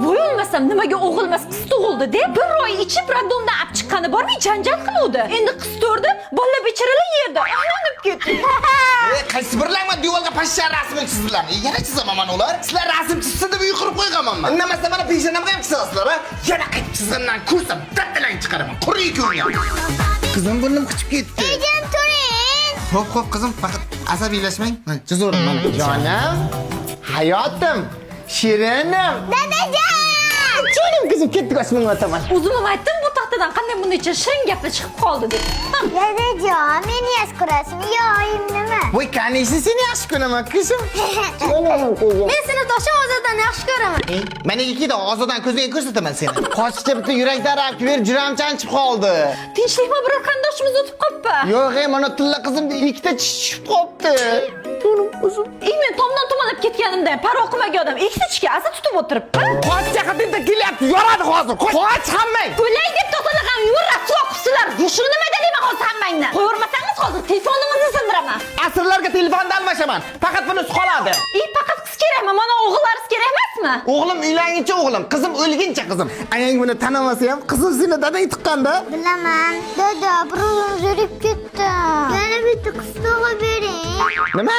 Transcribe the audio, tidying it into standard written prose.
Voy olmasam nimaga o'g'ilmas qiz tug'ildi deb bir oy ichib radomdan olib chiqqani bormi janjal qiluvdi. Endi qiz to'rdi, bola becharalar yerda aylanib ketdi. Qaysi birlangma diyorga pashsha rasmi chizdilar. Yana chizaman ular. Sizlar rasm chizsa deb uyqirib qo'yganman. Indamasa mana peshonamga ham chizasizlar, ha? Yana qaytib chizgandan ko'rsam daddalang chiqaraman. Quriy ko'ngil. Qizim burnim qichib ketdi. Ejon turing. Xo'p, qizim, faqat asabiylashmang. Chizaverim mana. Jonim, hayotim, shirinim. Dadajon! Jonim qizim, ketdik osmonga o'taman. O'zim aytdim bu taxtadan qanday bunday shirin gaplar chiqib qoldi deb. Dadajon, meni yaxshi ko'rasizmi yo oyim nima? Voy, qaniysi seni yaxshi ko'raman, qizim. Men seni Toshon Ozodan yaxshi ko'raman. Mana ikkita ozodan ko'zga ko'rsataman seni. Qochishga bitta yurakdan rapki berib, juram chanchib qoldi. Tinchlikmi biror qandoshimiz o'tib qoppa? Yo'q, mana tilla qizimda ikkita tushib qopti. To'nim o'zim. Men tomdan tomonlab ketganimda paro qilmagan odam ikkita tishga asa tutib o'tiribdi. Qoch chaqatinda kelyapti, yoradi hozir. Qoch hammang. O'lay deb to'talagan yurra soqibsizlar. Shuni nima deyman hozir hammangni? Qo'yvermasangiz hozir telefoningizni sindiraman. Asrlarga telefonda almashaman. Faqat bunisi qoladi. Faqat qiz kerakmi? Mana o'g'illaringiz kerak emasmi? O'g'lim uylanguncha o'g'lim, qizim o'lguncha qizim. Ayang buni tanamasa ham, qizim seni dadang tuqqanda. Bilaman. Dada, birovim zerib ketdi. Yana bitta qiz tug'ib bering. Nima?